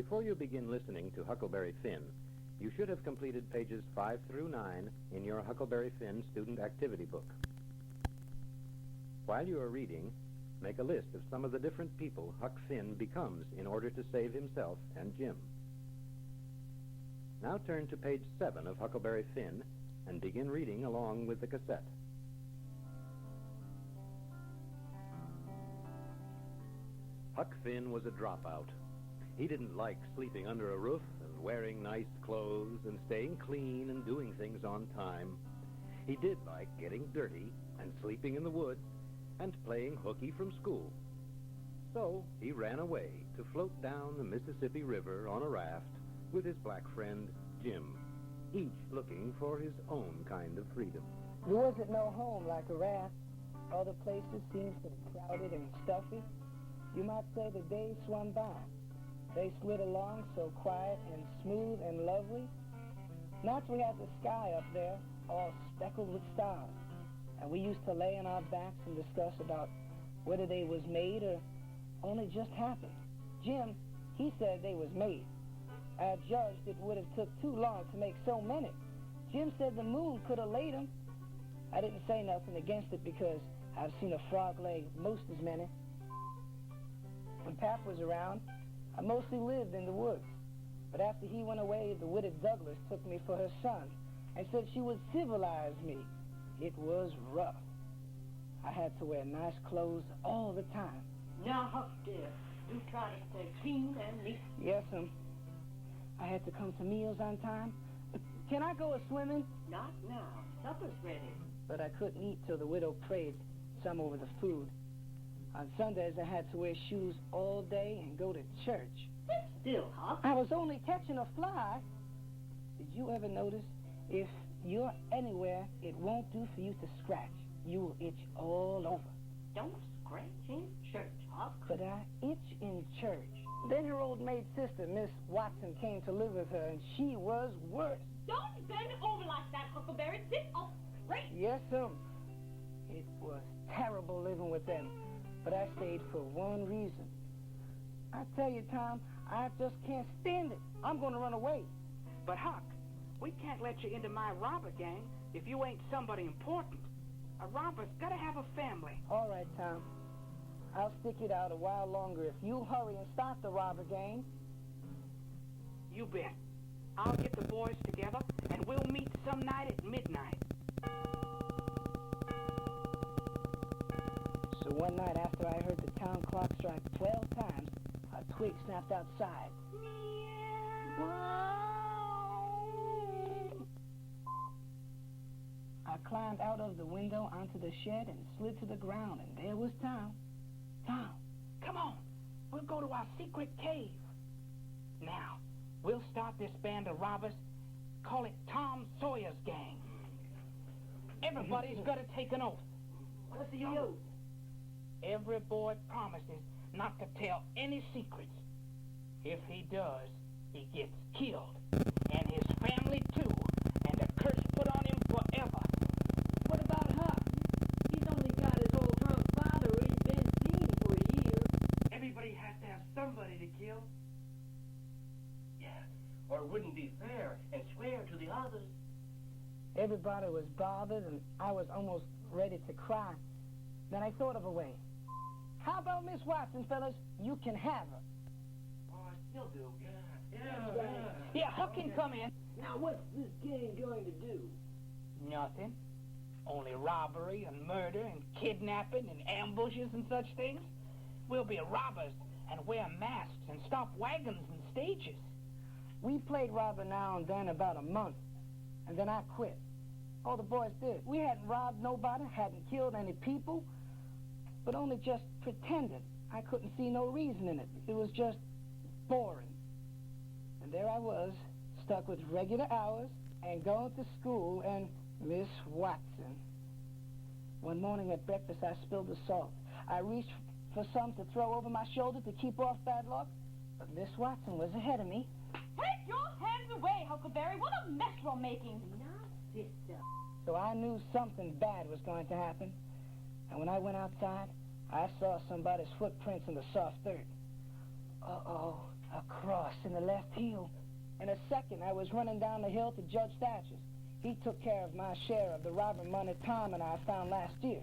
Before you begin listening to Huckleberry Finn, you should have completed pages 5 through 9 in your Huckleberry Finn student activity book. While you are reading, make a list of some of the different people Huck Finn becomes in order to save himself and Jim. Now turn to page 7 of Huckleberry Finn and begin reading along with the cassette. Huck Finn was a dropout. He didn't like sleeping under a roof and wearing nice clothes and staying clean and doing things on time. He did like getting dirty and sleeping in the woods and playing hooky from school. So he ran away to float down the Mississippi River on a raft with his black friend Jim, each looking for his own kind of freedom. There wasn't no home like a raft. Other places seemed so crowded and stuffy. You might say the days swung by. They slid along so quiet and smooth and lovely. Naturally, we had the sky up there, all speckled with stars. And we used to lay on our backs and discuss about whether they was made or only just happened. Jim, he said they was made. I judged it would have took too long to make so many. Jim said the moon could have laid them. I didn't say nothing against it because I've seen a frog lay most as many. When Pap was around, I mostly lived in the woods. But after he went away, the widow Douglas took me for her son and said she would civilize me. It was rough. I had to wear nice clothes all the time. Now, Huck, dear, do try to stay clean and neat. Yes, I had to come to meals on time. Can I go a-swimming? Not now. Supper's ready. But I couldn't eat till the widow prayed some over the food. On Sundays, I had to wear shoes all day and go to church. Sit still, Huck. I was only catching a fly. Did you ever notice if you're anywhere, it won't do for you to scratch. You will itch all over. Don't scratch in church, Huck. But I itch in church. Then her old maid sister, Miss Watson, came to live with her, and she was worse. Don't bend over like that, Huckleberry. Sit up straight. Yes, it was terrible living with them, but I stayed for one reason. I tell you, Tom, I just can't stand it. I'm going to run away. But, Huck, we can't let you into my robber gang if you ain't somebody important. A robber's got to have a family. All right, Tom. I'll stick it out a while longer if you hurry and start the robber gang. You bet. I'll get the boys together, and we'll meet some night at midnight. So one night after I heard the town clock strike 12 times, a twig snapped outside. I climbed out of the window onto the shed and slid to the ground, and there was Tom. Tom, come on. We'll go to our secret cave. Now, we'll start this band of robbers. Call it Tom Sawyer's Gang. Everybody's got to take an oath. What's the oath? Every boy promises not to tell any secrets. If he does, he gets killed. And his family, too. And a curse put on him forever. What about Huck? He's only got his old drunk father who he's been seeing for a year. Everybody has to have somebody to kill. Yeah, or it wouldn't be fair and square to the others. Everybody was bothered, and I was almost ready to cry. Then I thought of a way. How about Miss Watson, fellas? You can have her. Oh, I still do. Yeah, Huck can come in. Now, what's this gang going to do? Nothing. Only robbery and murder and kidnapping and ambushes and such things. We'll be robbers and wear masks and stop wagons and stages. We played robber now and then about a month, and then I quit. All the boys did. We hadn't robbed nobody, hadn't killed any people, but only just pretended. I couldn't see no reason in it. It was just boring. And there I was, stuck with regular hours and going to school and Miss Watson. One morning at breakfast, I spilled the salt. I reached for some to throw over my shoulder to keep off bad luck, but Miss Watson was ahead of me. Take your hands away, Huckleberry. What a mess you're making. Now, sister. So I knew something bad was going to happen. And when I went outside, I saw somebody's footprints in the soft dirt. Uh-oh, A cross in the left heel. In a second, I was running down the hill to Judge Thatcher's. He took care of my share of the robber money Tom and I found last year.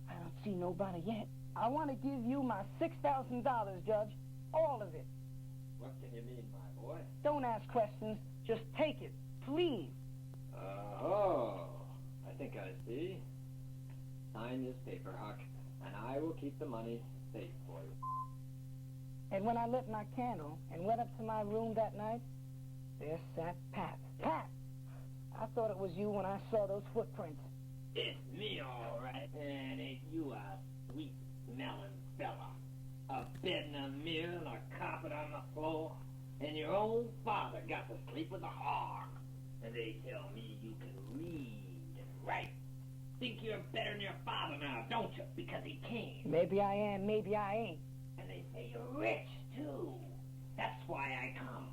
I don't see nobody yet. I want to give you my $6,000, Judge. All of it. What can you mean, my boy? Don't ask questions. Just take it, please. Oh, I think I see. Sign this paper, Huck, and I will keep the money safe for you. And when I lit my candle and went up to my room that night, there sat Pat. Pat! I thought it was you when I saw those footprints. It's me, all right. And ain't you a sweet smelling fella? A bed and a mirror and a carpet on the floor. And your own father got to sleep with a hog. And they tell me you can read and write. Think you're better than your father now, don't you? Because he can. Maybe I am, maybe I ain't. And they say you're rich, too. That's why I come.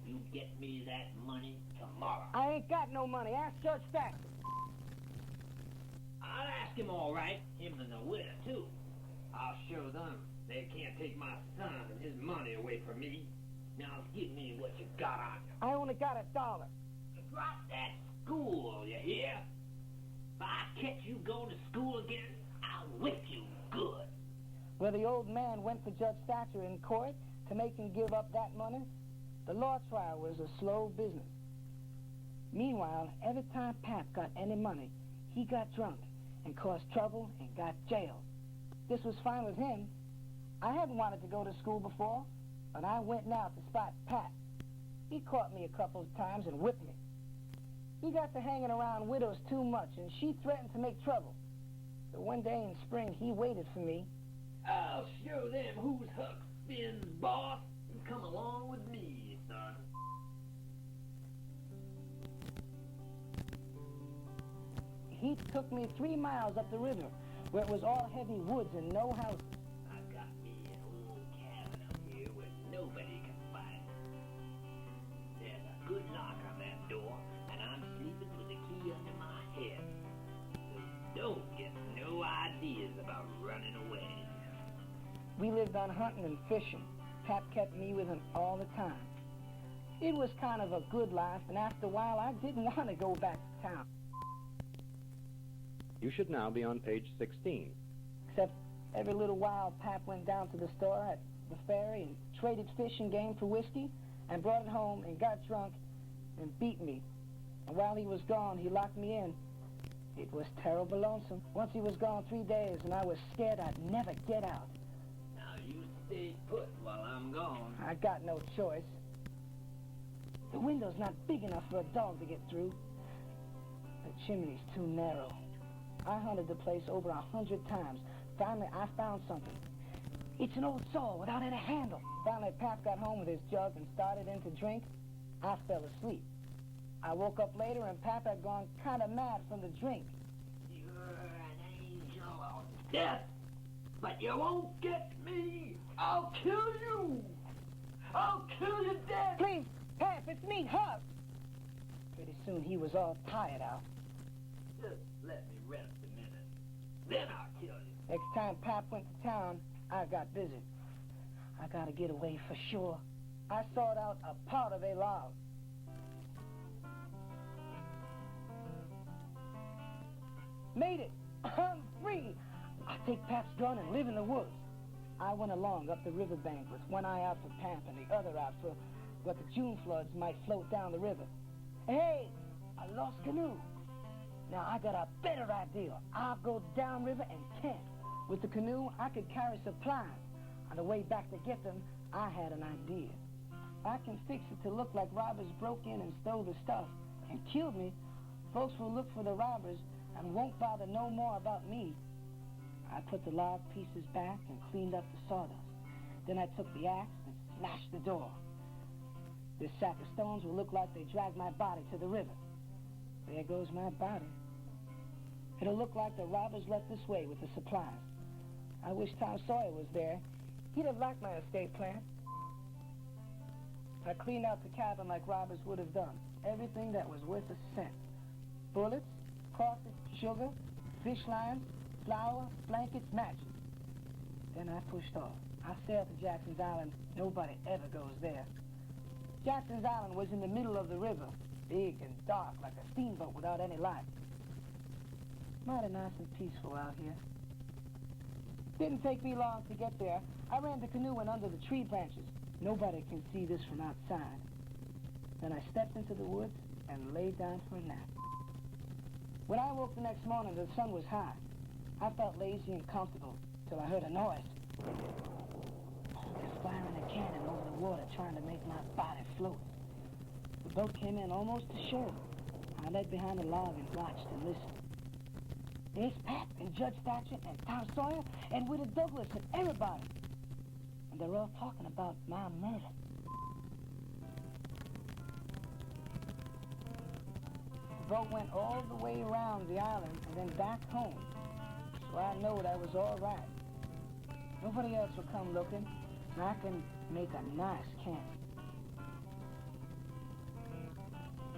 You get me that money tomorrow. I ain't got no money. Ask Judge Thatcher. I'll ask him all right, him and the widow, too. I'll show them they can't take my son and his money away from me. Now give me what you got on you. I only got $1. Drop that school, you hear? If I catch you going to school again, I'll whip you good. Well, the old man went for Judge Thatcher in court to make him give up that money. The law trial was a slow business. Meanwhile, every time Pap got any money, he got drunk and caused trouble and got jailed. This was fine with him. I hadn't wanted to go to school before, but I went now to spot Pat. He caught me a couple of times and whipped me. He got to hanging around widows too much, and she threatened to make trouble. So one day in spring, he waited for me. I'll show them who's Huckfinn's boss and come along with me, son. He took me 3 miles up the river, where it was all heavy woods and no houses. I got me an old cabin up here where nobody can find me. There's a good lock on that door, and I'm sleeping with the key under my head. So don't get no ideas about running away. We lived on hunting and fishing. Pap kept me with him all the time. It was kind of a good life, and after a while, I didn't want to go back to town. You should now be on page 16. Except every little while, Pap went down to the store at the ferry and traded fish and game for whiskey and brought it home and got drunk and beat me. And while he was gone, he locked me in. It was terrible lonesome. Once he was gone 3 days, and I was scared I'd never get out. Now you stay put while I'm gone. I got no choice. The window's not big enough for a dog to get through. The chimney's too narrow. I hunted the place over 100 times. Finally, I found something. It's an old saw without any handle. Finally, Pap got home with his jug and started in to drink. I fell asleep. I woke up later and Pap had gone kind of mad from the drink. You're an angel of death, but you won't get me. I'll kill you. I'll kill you dead. Please, Pap, it's me, Huck. Pretty soon he was all tired out. Just let me rest a minute. Then I'll kill you. Next time Pap went to town, I got busy. I gotta get away for sure. I sought out a part of a log. Made it! I'm free! I'll take Pap's gun and live in the woods. I went along up the riverbank with one eye out for Pap and the other out for what the June floods might float down the river. Hey! A lost canoe! Now I got a better idea. I'll go downriver and camp. With the canoe, I could carry supplies. On the way back to get them, I had an idea. I can fix it to look like robbers broke in and stole the stuff and killed me. Folks will look for the robbers and won't bother no more about me. I put the log pieces back and cleaned up the sawdust. Then I took the axe and smashed the door. This sack of stones will look like they dragged my body to the river. There goes my body. It'll look like the robbers left this way with the supplies. I wish Tom Sawyer was there. He'd have liked my escape plan. I cleaned out the cabin like robbers would have done. Everything that was worth a cent. Bullets, coffee, sugar, fish lines, flour, blankets, matches. Then I pushed off. I sailed to Jackson's Island. Nobody ever goes there. Jackson's Island was in the middle of the river, big and dark like a steamboat without any light. Mighty nice and peaceful out here. Didn't take me long to get there. I ran the canoe in under the tree branches. Nobody can see this from outside. Then I stepped into the woods and laid down for a nap. When I woke the next morning, the sun was high. I felt lazy and comfortable till I heard a noise. They're firing a cannon over the water, trying to make my body float. The boat came in almost to shore. I lay behind a log and watched and listened. There's Pat and Judge Thatcher and Tom Sawyer and Widow Douglas and everybody. And they're all talking about my murder. The boat went all the way around the island and then back home. So I know that was all right. Nobody else will come looking, and I can make a nice camp.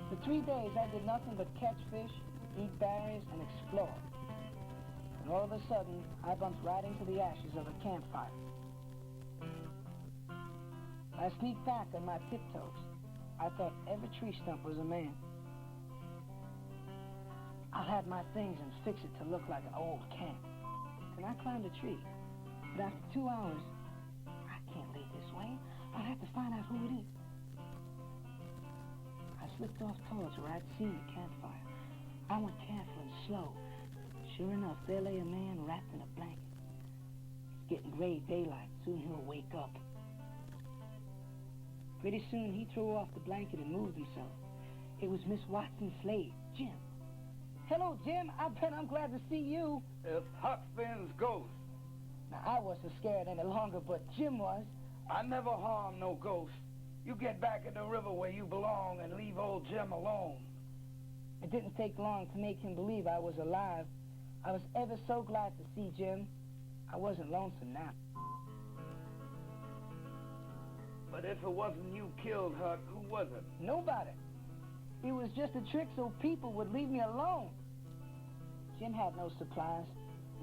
For 3 days, I did nothing but catch fish, eat berries, and explore. And all of a sudden, I bumped right into the ashes of a campfire. I sneaked back on my tiptoes. I thought every tree stump was a man. I'll have my things and fix it to look like an old camp. And I climbed a tree. But after 2 hours, I can't leave this way. I'll have to find out who it is. I slipped off towards where I'd seen the campfire. I went careful and slow. Sure enough, there lay a man wrapped in a blanket. It's getting gray daylight. Soon he'll wake up. Pretty soon, he threw off the blanket and moved himself. It was Miss Watson's slave, Jim. Hello, Jim. I'm glad to see you. It's Huckfinn's ghost. Now, I wasn't scared any longer, but Jim was. I never harm no ghost. You get back in the river where you belong and leave old Jim alone. It didn't take long to make him believe I was alive. I was ever so glad to see Jim. I wasn't lonesome now. But if it wasn't you killed Huck, who was it? Nobody. It was just a trick so people would leave me alone. Jim had no supplies,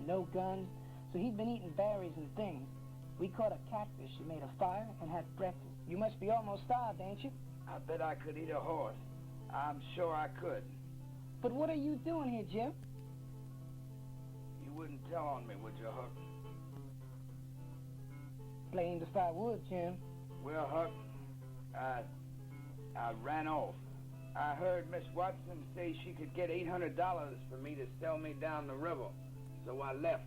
no guns, so he'd been eating berries and things. We caught a catfish and made a fire and had breakfast. You must be almost starved, ain't you? I bet I could eat a horse. I'm sure I could. But what are you doing here, Jim? You wouldn't tell on me, would you, Huck? Playing the firewood, Jim. Well, Huck, I ran off. I heard Miss Watson say she could get $800 for me to sell me down the river, so I left.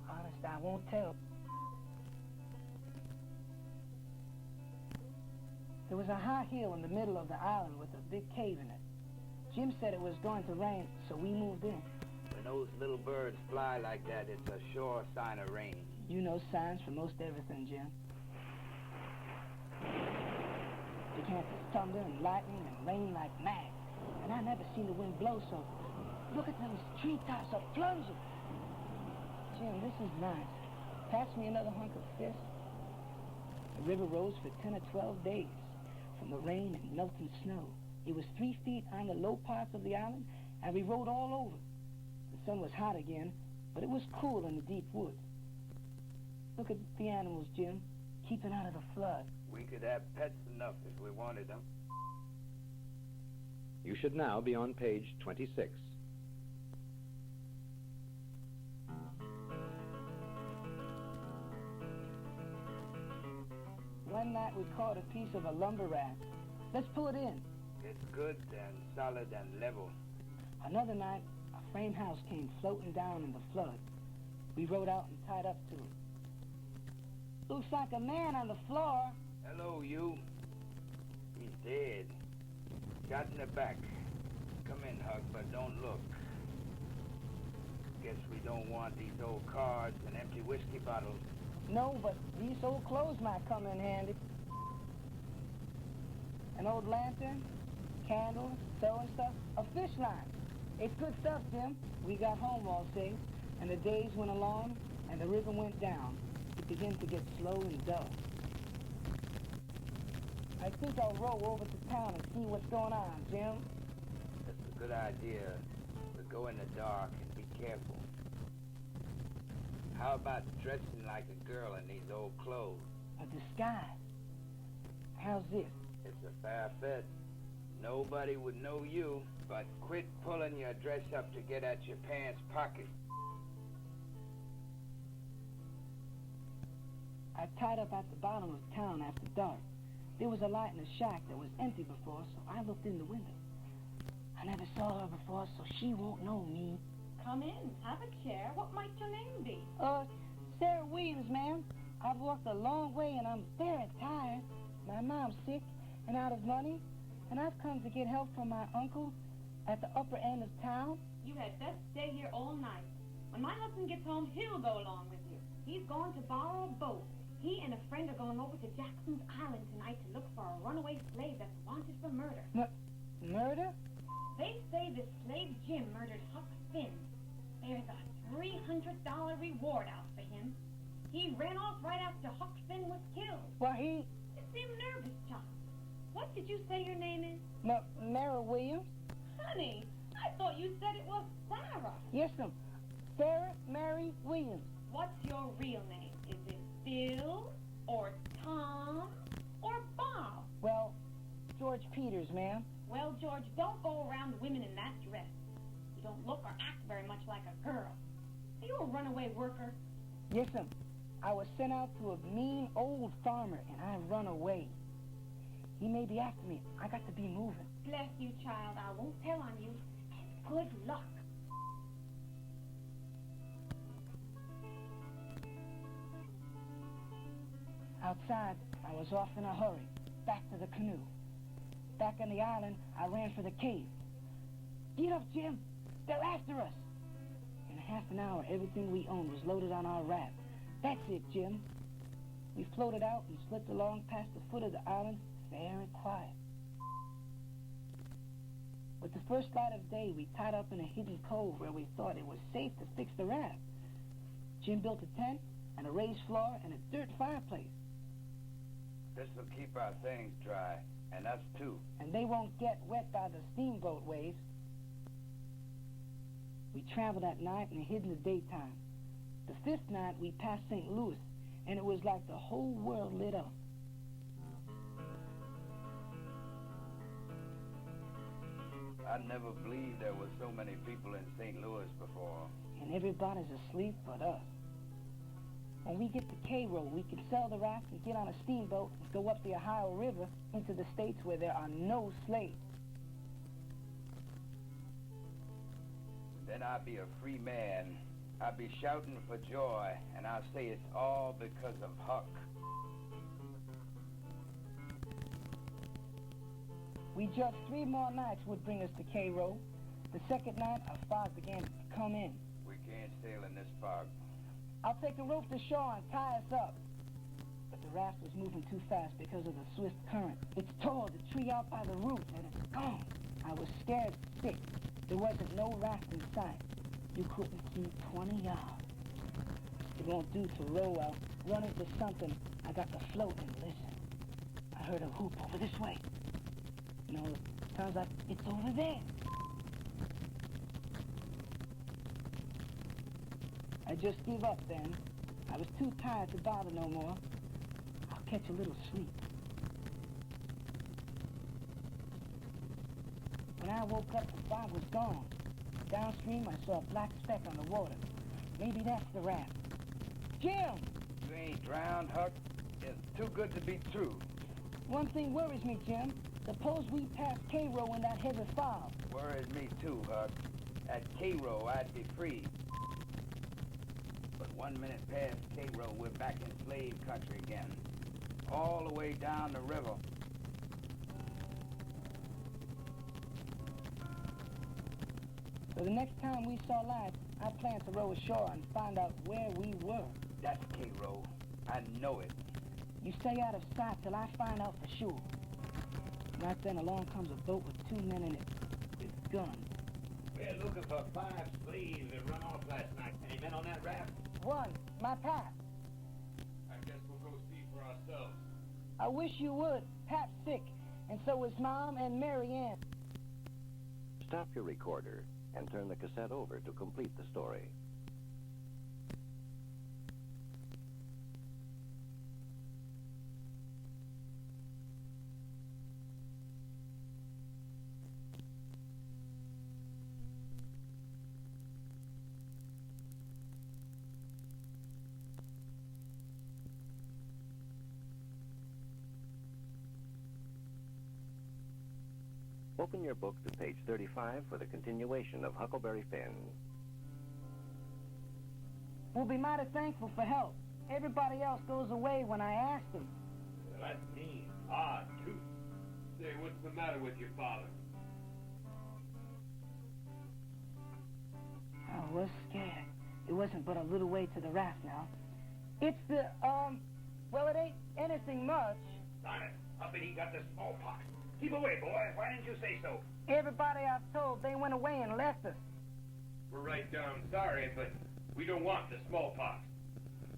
Honest, I won't tell. There was a high hill in the middle of the island with a big cave in it. Jim said it was going to rain, so we moved in. When those little birds fly like that, it's a sure sign of rain. You know signs for most everything, Jim. It began to thunder and lightning and rain like mad. And I never seen the wind blow so. Look at those treetops are plunging. Jim, this is nice. Pass me another hunk of fish. The river rose for 10 or 12 days from the rain and melting snow. It was 3 feet on the low parts of the island, and we rode all over. The sun was hot again, but it was cool in the deep woods. Look at the animals, Jim, keeping out of the flood. We could have pets enough if we wanted them. You should now be on page 26. One night we caught a piece of a lumber raft. Let's pull it in. It's good and solid and level. Another night, a frame house came floating down in the flood. We rode out and tied up to it. Looks like a man on the floor. Hello, you. He's dead. Shot in the back. Come in, Huck, but don't look. Guess we don't want these old cards and empty whiskey bottles. No, but these old clothes might come in handy. An old lantern, candles, sewing stuff, a fish line. It's good stuff, Jim. We got home all safe, and the days went along, and the river went down. It began to get slow and dull. I think I'll row over to town and see what's going on, Jim. That's a good idea. But go in the dark and be careful. How about dressing like a girl in these old clothes? A disguise. How's this? It's a fair fit. Nobody would know you, but quit pulling your dress up to get at your pants pocket. I tied up at the bottom of town after dark. There was a light in a shack that was empty before, so I looked in the window. I never saw her before, so she won't know me. Come in, have a chair. What might your name be? Sarah Williams, ma'am. I've walked a long way and I'm very tired. My mom's sick and out of money, and I've come to get help from my uncle at the upper end of town. You had best stay here all night. When my husband gets home, he'll go along with you. He's going to borrow a boat. He and a friend are going over to Jackson's Island tonight to look for a runaway slave that's wanted for murder. Murder? They say this slave Jim murdered Huckfinn. There's a $300 reward out for him. He ran off right after Huckfinn was killed. Well, You seem nervous, child. What did you say your name is? Mary Williams? Honey, I thought you said it was Sarah. Yes, ma'am. Sarah Mary Williams. What's your real name? Is it Bill or Tom or Bob? Well, George Peters, ma'am. Well, George, don't go around women in that dress. You don't look or act very much like a girl. Are you a runaway worker? Yes, ma'am. I was sent out to a mean old farmer, and I run away. He may be after me. I got to be moving. Bless you, child. I won't tell on you. And good luck. Outside, I was off in a hurry, back to the canoe. Back on the island, I ran for the cave. Get up, Jim! They're after us! In half an hour, everything we owned was loaded on our raft. That's it, Jim. We floated out and slipped along past the foot of the island, very quiet. With the first light of day, we tied up in a hidden cove where we thought it was safe to fix the raft. Jim built a tent and a raised floor and a dirt fireplace. This'll keep our things dry, and us too. And they won't get wet by the steamboat waves. We traveled at night and hid in the daytime. The fifth night, we passed St. Louis, and it was like the whole world lit up. I never believed there were so many people in St. Louis before. And everybody's asleep but us. When we get to Cairo, we can sell the raft and get on a steamboat and go up the Ohio River into the states where there are no slaves. Then I'll be a free man. I'll be shouting for joy, and I'll say it's all because of Huck. We judged 3 more nights would bring us to Cairo. The second night, our fog began to come in. We can't sail in this fog. I'll take a rope to shore and tie us up. But the raft was moving too fast because of the swift current. It's tore the tree out by the roots, and it's gone. I was scared sick. There wasn't no raft in sight. You couldn't see 20 yards. It won't do to row. I'll run into something. I got to float and listen. I heard a whoop over this way. No, it sounds like it's over there. I just gave up then. I was too tired to bother no more. I'll catch a little sleep. When I woke up, the fog was gone. Downstream, I saw a black speck on the water. Maybe that's the raft. Jim! You ain't drowned, Huck? It's too good to be true. One thing worries me, Jim. Suppose we pass Cairo in that heavy fog. Worries me too, Huck. At Cairo, I'd be free. But 1 minute past Cairo, we're back in slave country again. All the way down the river. So the next time we saw light, I planned to row ashore and find out where we were. That's Cairo. I know it. You stay out of sight till I find out for sure. Right then along comes a boat with 2 men in it with guns. We're looking for 5 slaves that run off last night. Any men on that raft? One, my Pap. I guess we'll go see for ourselves. I wish you would. Pap's sick, and so is Mom and Mary Ann. Stop your recorder and turn the cassette over to complete the story. Open your book to page 35 for the continuation of Huckleberry Finn. We'll be mighty thankful for help. Everybody else goes away when I ask them. Well, that seems odd, too. Say, what's the matter with your father? I was scared. It wasn't but a little way to the raft now. It's the, well, it ain't anything much. Darn it. Huckfinn, he got the smallpox. Keep away, boy. Why didn't you say so? Everybody I've told, they went away and left us. We're right down sorry, but we don't want the smallpox.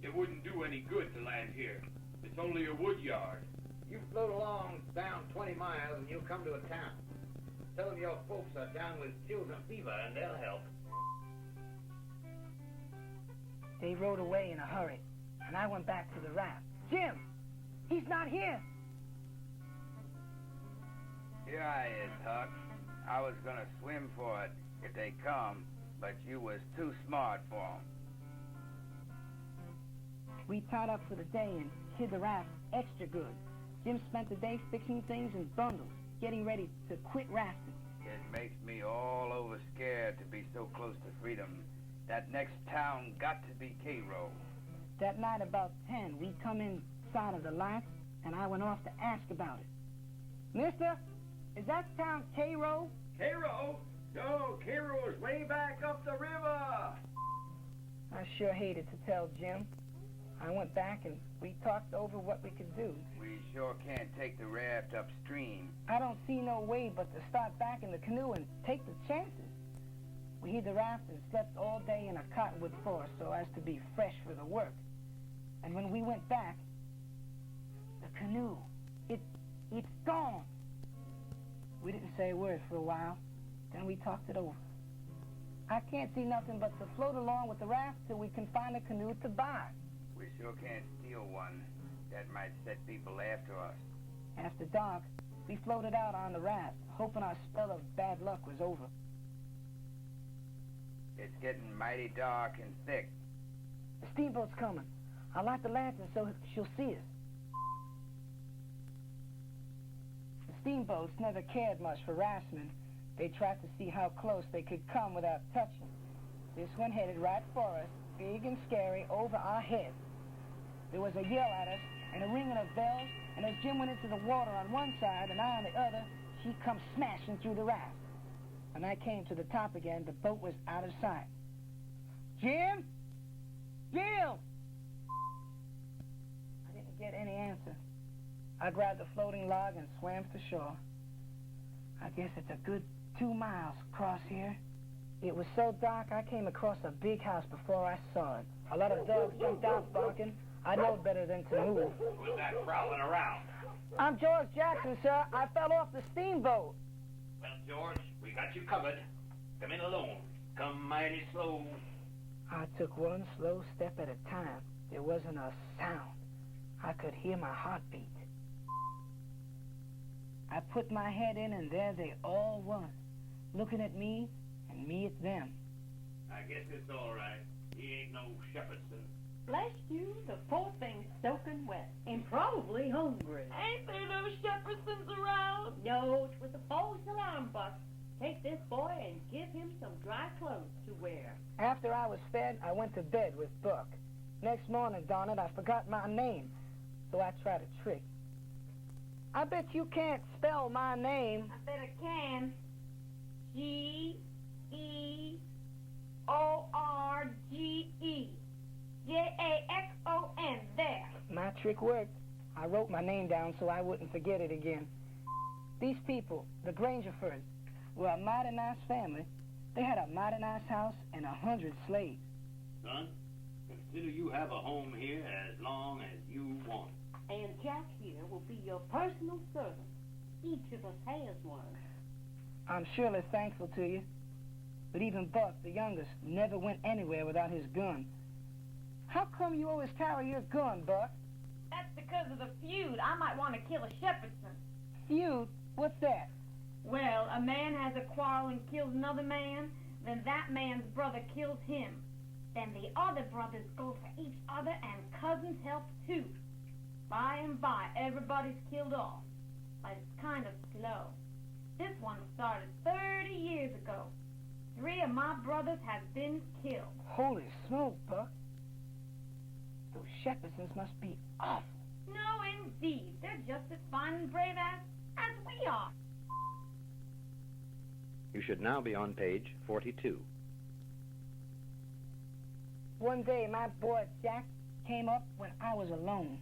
It wouldn't do any good to land here. It's only a wood yard. You float along down 20 miles and you'll come to a town. Tell them your folks are down with chills and fever and they'll help. They rode away in a hurry, and I went back to the raft. Jim! He's not here! Here I is, Huck. I was gonna swim for it if they come, but you was too smart for 'em. We tied up for the day and hid the raft extra good. Jim spent the day fixing things in bundles, getting ready to quit rafting. It makes me all over scared to be so close to freedom. That next town got to be Cairo. That night about 10, we come inside of the lights, and I went off to ask about it. Mister, is that town Cairo? Cairo? No, Cairo is way back up the river. I sure hated to tell Jim. I went back and we talked over what we could do. We sure can't take the raft upstream. I don't see no way but to start back in the canoe and take the chances. We hid the raft and slept all day in a cottonwood forest so as to be fresh for the work. And when we went back, the canoe, it's gone. We didn't say a word for a while. Then we talked it over. I can't see nothing but to float along with the raft till we can find a canoe to buy. We sure can't steal one. That might set people after us. After dark, we floated out on the raft, hoping our spell of bad luck was over. It's getting mighty dark and thick. The steamboat's coming. I'll light the lantern so she'll see us. The steamboats never cared much for raftsmen. They tried to see how close they could come without touching. This one headed right for us, big and scary, over our heads. There was a yell at us and a ringing of bells, and as Jim went into the water on one side and I on the other, she come smashing through the raft. When I came to the top again, the boat was out of sight. Jim? Jim! I didn't get any answer. I grabbed the floating log and swam to shore. I guess it's a good 2 miles across here. It was so dark I came across a big house before I saw it. A lot of dogs jumped out barking. I know better than to move. Who's that prowling around? I'm George Jackson, sir. I fell off the steamboat. Well, George, we got you covered. Come in alone. Come mighty slow. I took one slow step at a time. There wasn't a sound. I could hear my heartbeat. I put my head in, and there they all was, looking at me and me at them. I guess it's all right. He ain't no Shepherdson. Bless you, the poor thing's soaking wet and probably hungry. Ain't there no Shepherdsons around? No, it was a false alarm bus. Take this boy and give him some dry clothes to wear. After I was fed, I went to bed with Buck. Next morning, darn it, I forgot my name, so I tried a trick. I bet you can't spell my name. I bet I can. George. Jackson. There. My trick worked. I wrote my name down so I wouldn't forget it again. These people, the Grangerfords, were a mighty nice family. They had a mighty nice house and 100 slaves. Son, consider you have a home here as long as you want. And Jack here will be your personal servant. Each of us has one. I'm surely thankful to you. But even Buck, the youngest, never went anywhere without his gun. How come you always carry your gun, Buck? That's because of the feud. I might want to kill a Shepherdson. Feud? What's that? Well, a man has a quarrel and kills another man, then that man's brother kills him. Then the other brothers go for each other and cousins help too. By and by, everybody's killed off. But it's kind of slow. This one started 30 years ago. 3 of my brothers have been killed. Holy smoke, Buck. Those Shepherdsons must be awful. No, indeed. They're just as fine and brave as we are. You should now be on page 42. One day, my boy Jack came up when I was alone.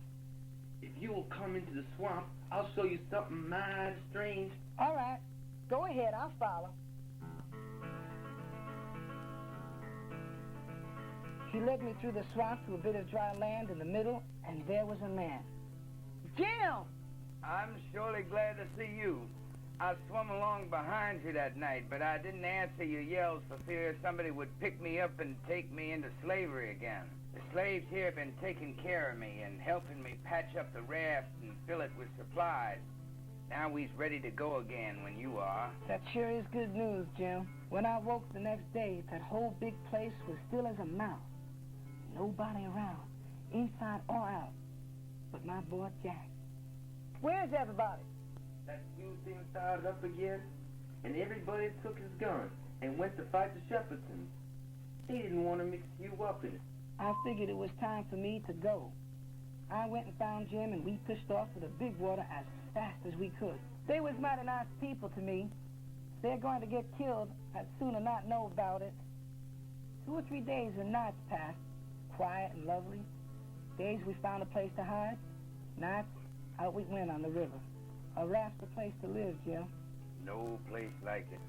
If you'll come into the swamp, I'll show you something mighty strange. All right. Go ahead. I'll follow. He led me through the swamp to a bit of dry land in the middle, and there was a man. Jim! I'm surely glad to see you. I swum along behind you that night, but I didn't answer your yells for fear somebody would pick me up and take me into slavery again. The slaves here have been taking care of me and helping me patch up the raft and fill it with supplies. Now we's ready to go again when you are. That sure is good news, Jim. When I woke the next day, that whole big place was still as a mouse. Nobody around, inside or out, but my boy Jack. Where's everybody? That fuse thing started up again, and everybody took his gun and went to fight the Shepherdsons. They didn't want to mix you up in it. I figured it was time for me to go. I went and found Jim, and we pushed off for the big water as fast as we could. They was mighty nice people to me. They're going to get killed, I'd sooner not know about it. 2 or 3 days and nights passed, quiet and lovely. Days we found a place to hide. Nights, out we went on the river. A raft's the place to live, Jim. No place like it.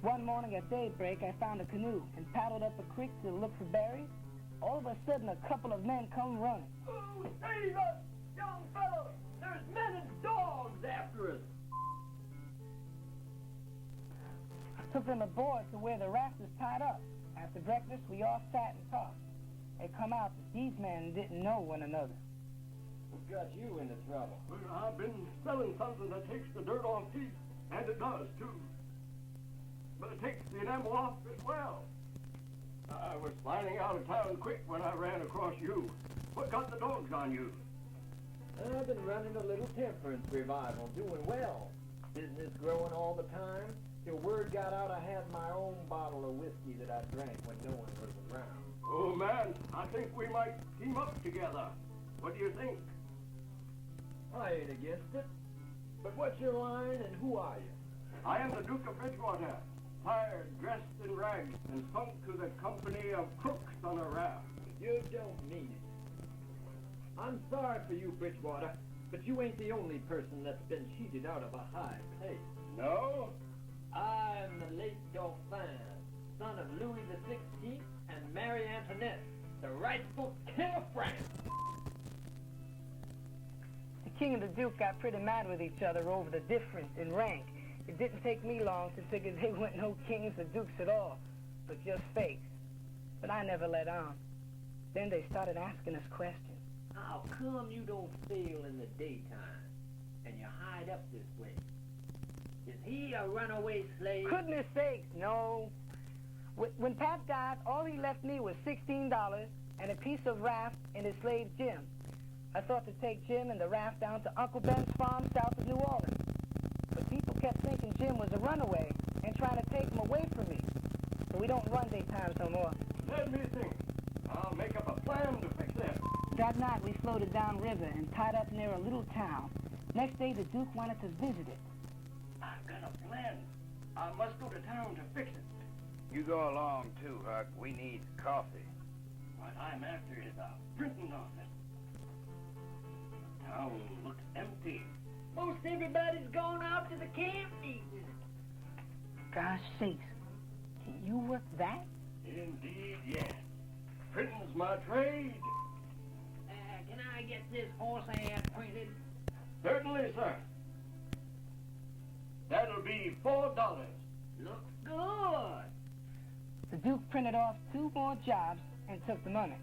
One morning at daybreak, I found a canoe and paddled up a creek to look for berries. All of a sudden, a couple of men come running. Oh, save us, young fellow! There's men and dogs after us! I took them aboard to where the raft was tied up. After breakfast, we all sat and talked. It come out that these men didn't know one another. What got you into trouble? Well, I've been selling something that takes the dirt off teeth, and it does, too. But it takes the enamel off as well. I was sliding out of town quick when I ran across you. What got the dogs on you? I've been running a little temperance revival, doing well. Business growing all the time. Till word got out I had my own bottle of whiskey that I drank when no one was around. Oh, man, I think we might team up together. What do you think? I ain't against it. But what's your line and who are you? I am the Duke of Bridgewater, tired, dressed in rags, and sunk to the company of crooks on a raft. You don't mean it. I'm sorry for you, Bridgewater, but you ain't the only person that's been cheated out of a high place. No? I'm the late Dauphin, son of Louis XVI and Mary Antoinette, the rightful king of France. The king and the duke got pretty mad with each other over the difference in rank. It didn't take me long to figure they weren't no kings or dukes at all, but just fakes. But I never let on. Then they started asking us questions. How come you don't sail in the daytime and you hide up this way? Is he a runaway slave? Goodness sakes, no. When Pat died, all he left me was $16 and a piece of raft and his slave Jim. I thought to take Jim and the raft down to Uncle Ben's farm south of New Orleans. But people kept thinking Jim was a runaway and trying to take him away from me. So we don't run daytimes no more. Let me think. I'll make up a plan to fix it. That night we floated downriver and tied up near a little town. Next day the Duke wanted to visit it. I've got a plan. I must go to town to fix it. You go along too, Huck. We need coffee. What I'm after is a printing office. Town looks empty. Most everybody's gone out to the camp meeting. Gosh sakes, can you work that? Indeed, yes. Printing's my trade. Can I get this horse ad printed? Certainly, sir. That'll be $4. Looks good. The Duke printed off 2 more jobs and took the money.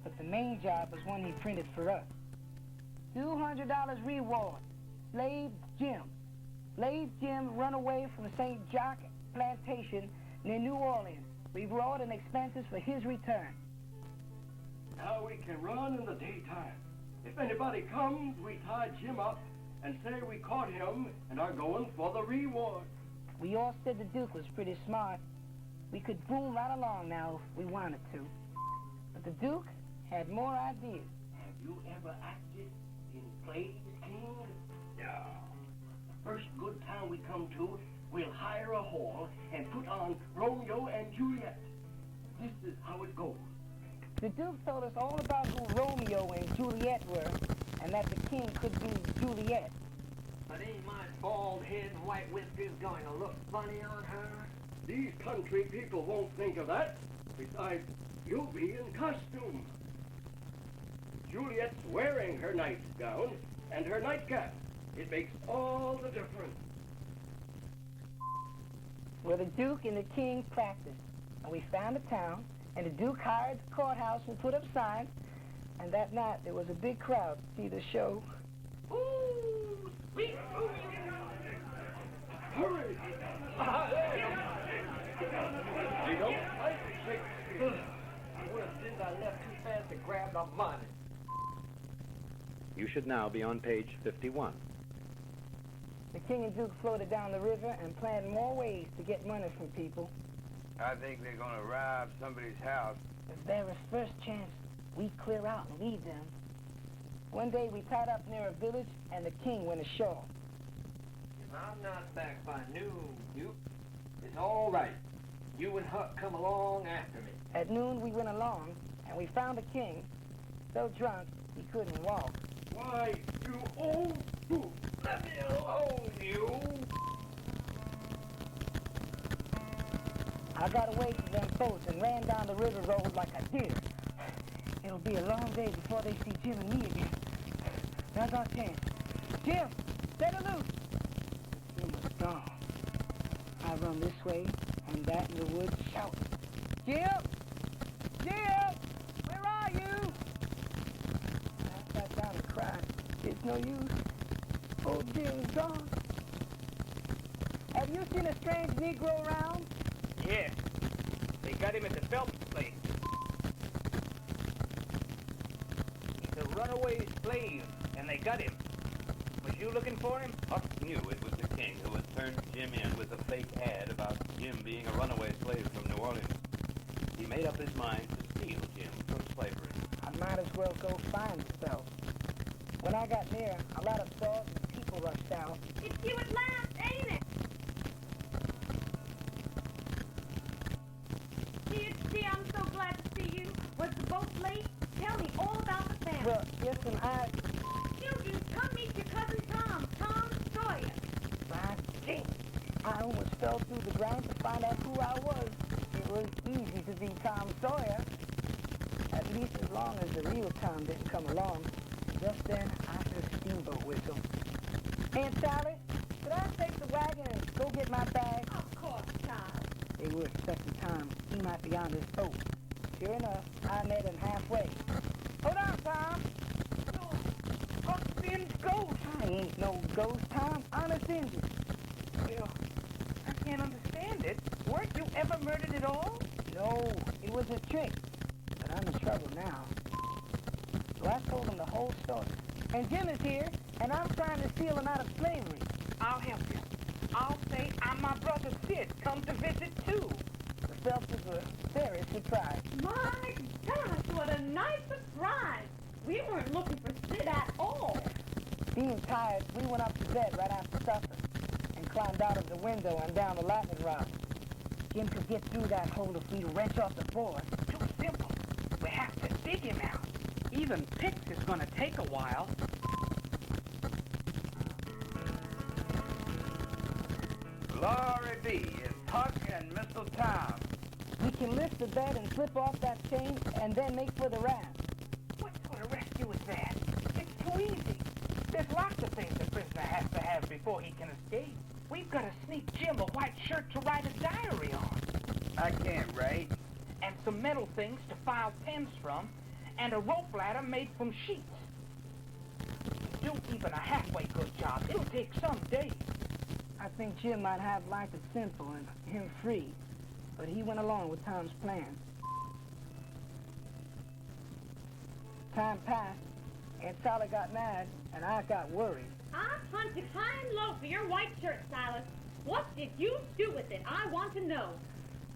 But the main job was one he printed for us. $200 reward. Slave Jim. Slave Jim run away from St. Jacques Plantation near New Orleans. Reward and expenses for his return. Now we can run in the daytime. If anybody comes, we tie Jim up and say we caught him and are going for the reward. We all said the Duke was pretty smart. We could boom right along now if we wanted to. But the Duke had more ideas. Have you ever acted in plays, King? No. First good town we come to, we'll hire a hall and put on Romeo and Juliet. This is how it goes. The Duke told us all about who Romeo and Juliet were, and that the king could be Juliet. But ain't my bald head and white whiskers going to look funny on her? These country people won't think of that. Besides, you'll be in costume. Juliet's wearing her nightgown and her nightcap. It makes all the difference. Well, the Duke and the king practiced, and we found a town, and the Duke hired the courthouse and put up signs, and that night there was a big crowd to see the show. Ooh, sweet. Hurry! You don't like Shakespeare. I would have since I left too fast to grab the money. You should now be on page 51. The king and Duke floated down the river and planned more ways to get money from people. I think they're gonna rob somebody's house. The very first chance, we clear out and leave them. One day we tied up near a village, and the king went ashore. If I'm not back by noon, Duke, it's all right. You and Huck come along after me. At noon we went along, and we found the king, so drunk he couldn't walk. Why, you old fool! Let me alone, you! I got away from them boats and ran down the river road like a deer. It'll be a long day before they see Jim and me again. Now's our chance. Jim, set her loose! Jim was gone. I run this way and that in the woods shouting, Jim! Jim! Where are you? I sat down and cried. It's no use. Oh, Jim's gone. Have you seen a strange Negro around? Yes. They got him at the Phelps place. He's a runaway slave, and they got him. Was you looking for him? Huck knew it was the king who had turned Jim in with a fake ad about Jim being a runaway slave from New Orleans. He made up his mind to steal Jim from slavery. I might as well go find the Phelps. When I got near, a lot of saws and people rushed out. It's you at last, ain't it? Gee, I'm so glad to see you. Was the boat late? Tell me all about the family. Well, yes, and Children, come meet your cousin Tom Sawyer. my king. I almost fell through the ground to find out who I was. It was easy to be Tom Sawyer. At least as long as the real Tom didn't come along. Just then, I heard a steamboat whistle. Aunt Sally, could I take the wagon and go get my bag? Of course, Tom. They were expecting Tom. He might be on this boat. Sure enough, I met him halfway. Hold on, Tom. Huckfinn's ghost. I ain't no ghost, Tom. Honest Injun. Well, I can't understand it. Weren't you ever murdered at all? No, it was a trick. But I'm in trouble now. So I told him the whole story. And Jim is here, and I'm trying to steal him out of slavery. I'll help you. I'll say I'm my brother Sid, come to visit too. The Phelpses were very surprised. My gosh, what a nice surprise. We weren't looking for Sid at all. Being tired, we went up to bed right after supper and climbed out of the window and down the lightning rod. Jim could get through that hole if we'd wrench off the board. Too simple. We have to dig him out. Even picks is gonna take a while. Glory be, it's Huck and Mr. Tom. We can lift the bed and slip off that chain and then make for the raft. What sort of rescue is that? It's too easy. There's lots of things a prisoner has to have before he can escape. We've got to sneak Jim a white shirt to write a diary on. I can't write. And some metal things to file pens from, and a rope ladder made from sheets. To do even a halfway good job, it'll take some days. I think Jim might have liked it simple and him free, but he went along with Tom's plan. Time passed, Aunt Sally got mad, and I got worried. I'm hunting high and low for your white shirt, Silas. What did you do with it? I want to know.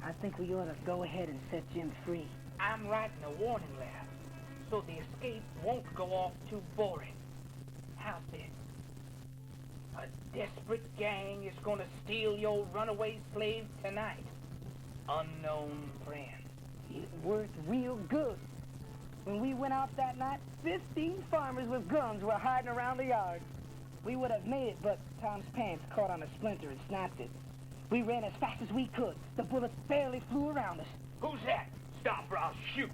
I think we ought to go ahead and set Jim free. I'm writing a warning letter, so the escape won't go off too boring. How's this? A desperate gang is gonna steal your runaway slave tonight. Unknown friend. It worked real good. When we went out that night, 15 farmers with guns were hiding around the yard. We would have made it, but Tom's pants caught on a splinter and snapped it. We ran as fast as we could. The bullets barely flew around us. Who's that? Stop or I'll shoot.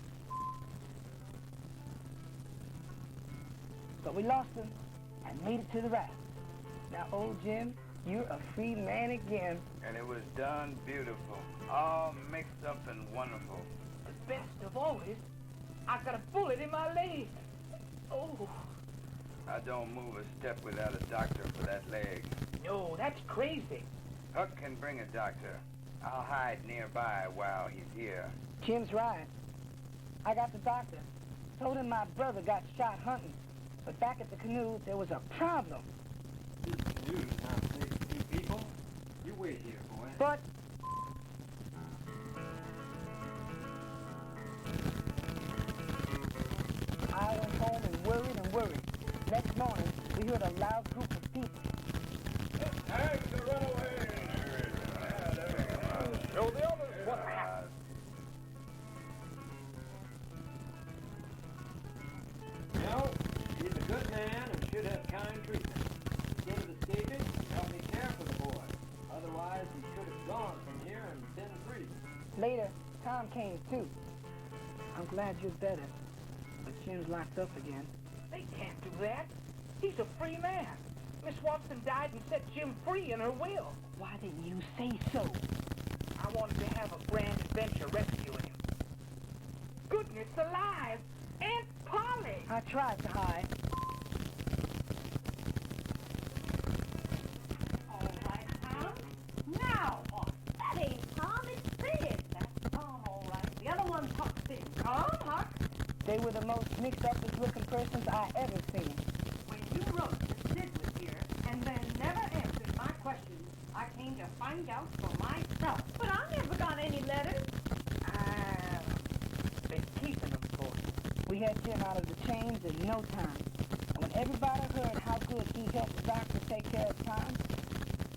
But we lost him and made it to the raft. Now, old Jim, you're a free man again. And it was done beautiful. All mixed up and wonderful. The best of all is, I got a bullet in my leg. Oh. I don't move a step without a doctor for that leg. No, that's crazy. Huck can bring a doctor. I'll hide nearby while he's here. Jim's right. I got the doctor. Told him my brother got shot hunting. But back at the canoe, there was a problem. This canoe's not safe for you people. You wait here, boy. But I went home and worried. Next morning, we heard a loud group of people. The tags are run away. Show the others what happened. No, he's a good man and should have kind treatment. Instead of escaping, help me care for the boy. Otherwise, he should have gone from here and been free. Later, Tom came too. I'm glad you're better. But Jim's locked up again. They can't do that. He's a free man. Miss Watson died and set Jim free in her will. Why didn't you say so? I wanted to have a grand adventure rescuing him. Goodness alive! Aunt Polly! I tried to hide. All right, Tom. Now what? That ain't Tom, it's Sid. That's Tom, all right. The other one's Huckfinn. Come, Huck. They were the most mixed-up looking persons I ever seen. When you wrote that Sid was here and then never answered my questions, I came to find out for myself. But I never got any letters. Been keeping them for you. We had Jim out of the chains in no time. And when everybody heard how good he helped the doctor take care of Tom,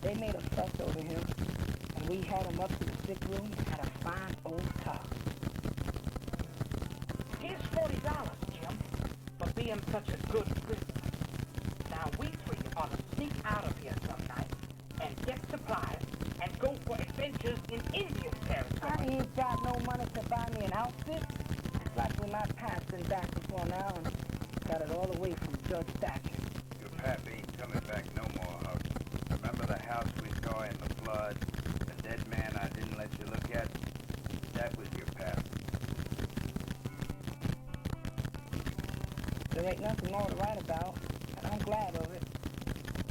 they made a fuss over him. And we had him up to the sick room and had a fine old talk. Here's $40, Jim, for being such a good prisoner. Now we three ought to sneak out of here some night and get supplies and go for adventures in Indian territory. I ain't got no money to buy me an outfit. It's likely my pat's been back before now and got it all away from Judge Thatcher. Your pap ain't coming back no more, Huck. Remember the house we saw in the flood? The dead man I didn't let you look at? That was your pap. There ain't nothing more to write about, and I'm glad of it.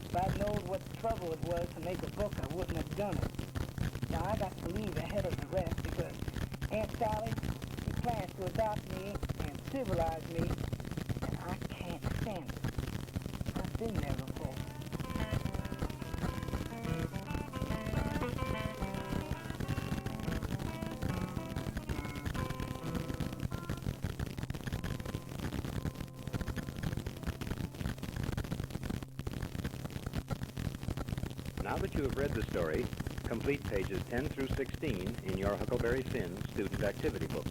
If I'd known what trouble it was to make a book, I wouldn't have done it. Now, I got to leave ahead of the rest because Aunt Sally, she plans to adopt me and civilize me, and I can't stand it. I've been there before. Now that you have read the story, complete pages 10 through 16 in your Huckleberry Finn student activity book.